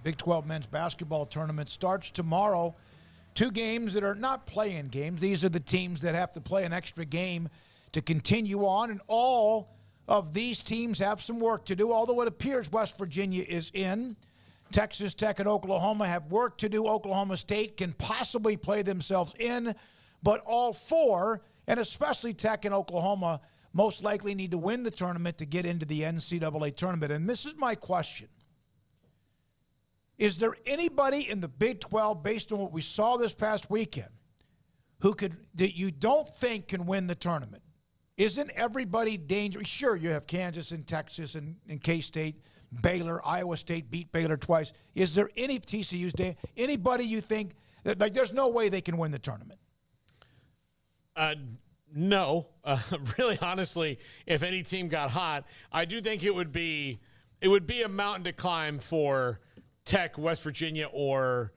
Big 12 men's basketball tournament starts tomorrow. 2 games that are not play-in games. These are the teams that have to play an extra game to continue on, and all of these teams have some work to do, although it appears West Virginia is in. Texas Tech and Oklahoma have work to do. Oklahoma State can possibly play themselves in, but all 4, and especially Tech and Oklahoma, most likely need to win the tournament to get into the NCAA tournament. And this is my question. Is there anybody in the Big 12, based on what we saw this past weekend, that you don't think can win the tournament? Isn't everybody dangerous? Sure, you have Kansas and Texas and K-State, Baylor, Iowa State beat Baylor twice. Is there any anybody you think that, like, there's no way they can win the tournament? No. Really, honestly, if any team got hot, I do think it would be a mountain to climb for Tech, West Virginia, or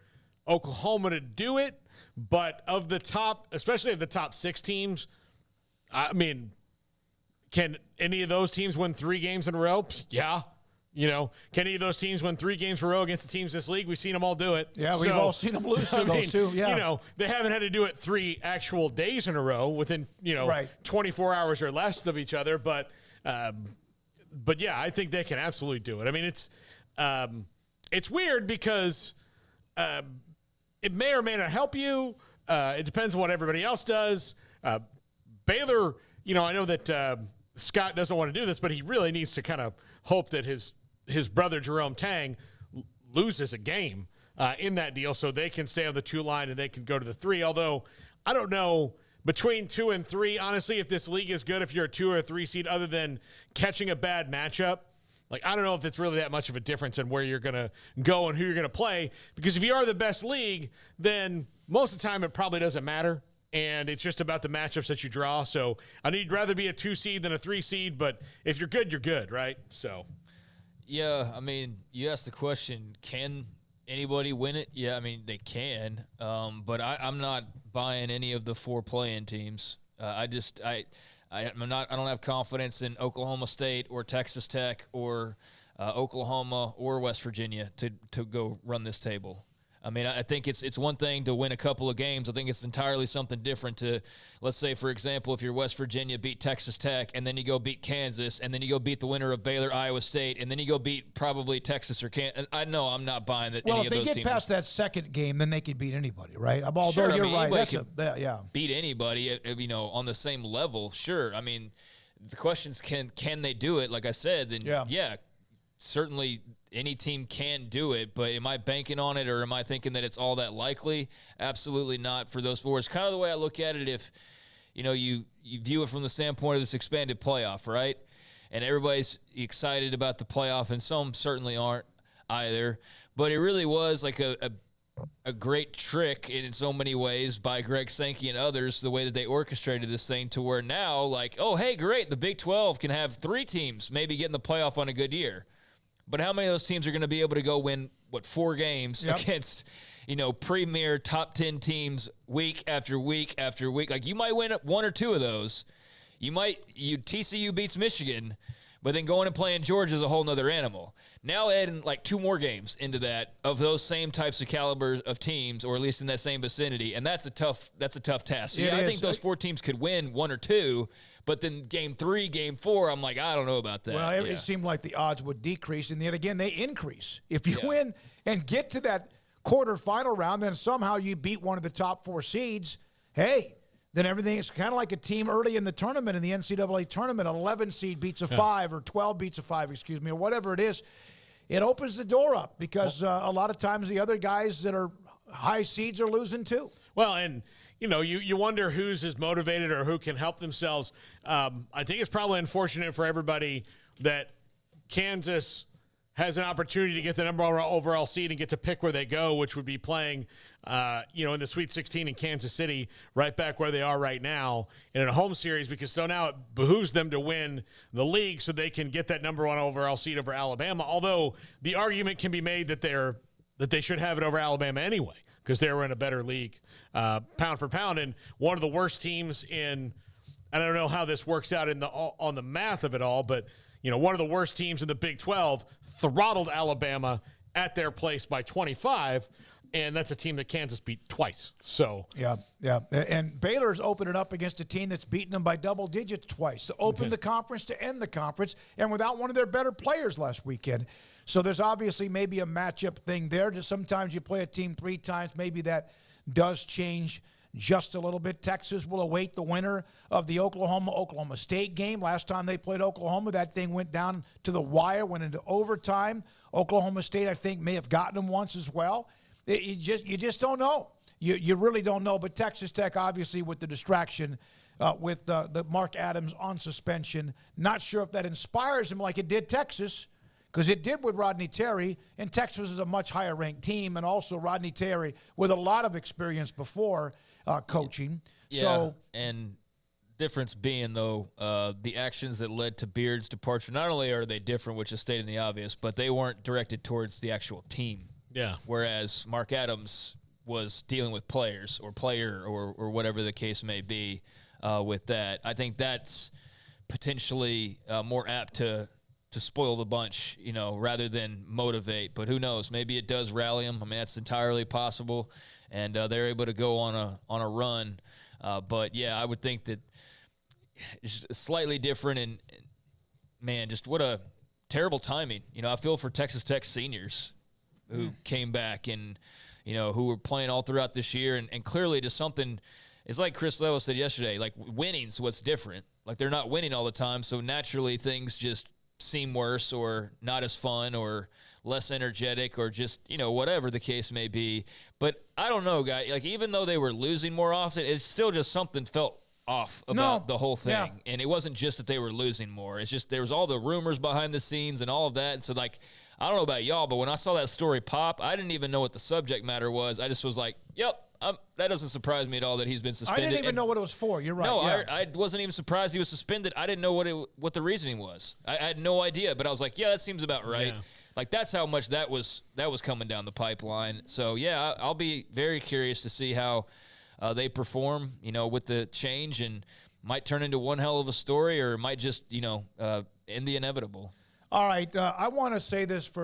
Oklahoma to do it. But of the top, especially of the top 6 teams, I mean, can any of those teams win 3 games in a row? Yeah. You know, can any of those teams win 3 games in a row against the teams this league? We've seen them all do it. Yeah, we've all seen them lose to those two. Yeah. You know, they haven't had to do it 3 actual days in a row within, 24 hours or less of each other. But yeah, I think they can absolutely do it. I mean, it's weird because it may or may not help you. It depends on what everybody else does. Baylor, I know that Scott doesn't want to do this, but he really needs to kind of hope that his brother Jerome Tang loses a game in that deal so they can stay on the 2 line and they can go to the 3. Although I don't know between 2 and 3, honestly, if this league is good, if you're a 2 or a 3 seed, other than catching a bad matchup. Like, I don't know if it's really that much of a difference in where you're going to go and who you're going to play. Because if you are the best league, then most of the time it probably doesn't matter. And it's just about the matchups that you draw. So I'd rather be a 2 seed than a 3 seed. But if you're good, you're good, right? So, yeah, I mean, you asked the question, can anybody win it? Yeah, I mean, they can. But I'm not buying any of the 4 play-in teams. I don't have confidence in Oklahoma State or Texas Tech or Oklahoma or West Virginia to go run this table. I mean, I think it's one thing to win a couple of games. I think it's entirely something different to, let's say, for example, if you're West Virginia, beat Texas Tech, and then you go beat Kansas, and then you go beat the winner of Baylor, Iowa State, and then you go beat probably Texas or Kansas. I know I'm not buying that any of those teams. Well, if they get past that second game, then they could beat anybody, right? Although sure, you're right. Yeah. Beat anybody, on the same level, sure. I mean, the question is, can they do it? Like I said, then yeah, certainly any team can do it, but am I banking on it or am I thinking that it's all that likely? Absolutely not for those 4. It's kind of the way I look at it if, you view it from the standpoint of this expanded playoff, right? And everybody's excited about the playoff, and some certainly aren't either. But it really was like a great trick in so many ways by Greg Sankey and others, the way that they orchestrated this thing to where now, like, oh, hey, great, the Big 12 can have 3 teams maybe get in the playoff on a good year. But how many of those teams are going to be able to go win, 4 games against, premier top 10 teams week after week after week? Like, you might win 1 or 2 of those. TCU beats Michigan, but then going and playing Georgia is a whole nother animal. Now adding like 2 more games into that of those same types of calibers of teams, or at least in that same vicinity, and that's a tough task. So, I think those 4 teams could win 1 or 2. But then game 3, game 4, I'm like, I don't know about that. Well, it seemed like the odds would decrease, and yet again, they increase. If you win and get to that quarterfinal round, then somehow you beat one of the top 4 seeds, hey, then everything is kind of like a team early in the tournament, in the NCAA tournament, 11 seed beats a 5 or 12 beats a 5, or whatever it is. It opens the door up because a lot of times the other guys that are high seeds are losing too. Well, and you wonder who's as motivated or who can help themselves. I think it's probably unfortunate for everybody that Kansas has an opportunity to get the number 1 overall seed and get to pick where they go, which would be playing, in the Sweet 16 in Kansas City, right back where they are right now in a home series, because so now it behooves them to win the league so they can get that number 1 overall seed over Alabama. Although the argument can be made that they should have it over Alabama anyway, because they were in a better league, pound for pound, and one of the worst teams in. I don't know how this works out on the math of it all, but one of the worst teams in the Big 12 throttled Alabama at their place by 25. And that's a team that Kansas beat twice. So yeah. And Baylor's opened it up against a team that's beaten them by double digits twice. To open the conference, to end the conference, and without one of their better players last weekend. So there's obviously maybe a matchup thing there. Just sometimes you play a team 3 times, maybe that does change just a little bit. Texas will await the winner of the Oklahoma State game. Last time they played Oklahoma, that thing went down to the wire, went into overtime. Oklahoma State, I think, may have gotten them once as well. You just don't know. You really don't know. But Texas Tech, obviously, with the distraction with the Mark Adams on suspension, not sure if that inspires him like it did Texas, because it did with Rodney Terry, and Texas is a much higher-ranked team, and also Rodney Terry with a lot of experience before coaching. Yeah, so, and difference being, though, the actions that led to Beard's departure, not only are they different, which is stating the obvious, but they weren't directed towards the actual team. Yeah. Whereas Mark Adams was dealing with players or whatever the case may be with that. I think that's potentially more apt to spoil the bunch, rather than motivate. But who knows? Maybe it does rally them. I mean, that's entirely possible. And they're able to go on a run. But, yeah, I would think that it's slightly different. And, man, just what a terrible timing. I feel for Texas Tech seniors who came back and, who were playing all throughout this year. And clearly just something – it's like Chris Lewis said yesterday, like winning's what's different. Like they're not winning all the time, so naturally things just seem worse or not as fun or less energetic or just, whatever the case may be. But I don't know, guys. Like even though they were losing more often, it's still just something felt off about the whole thing. Yeah. And it wasn't just that they were losing more. It's just there was all the rumors behind the scenes and all of that. And so, like, I don't know about y'all, but when I saw that story pop, I didn't even know what the subject matter was. I just was like, yep, that doesn't surprise me at all that he's been suspended. I didn't even know what it was for. You're right. No, yeah. I wasn't even surprised he was suspended. I didn't know what the reasoning was. I had no idea, but I was like, yeah, that seems about right. Yeah. Like, that's how much that was coming down the pipeline. So, yeah, I'll be very curious to see how they perform, with the change, and might turn into one hell of a story or might just, end the inevitable. All right. I want to say this for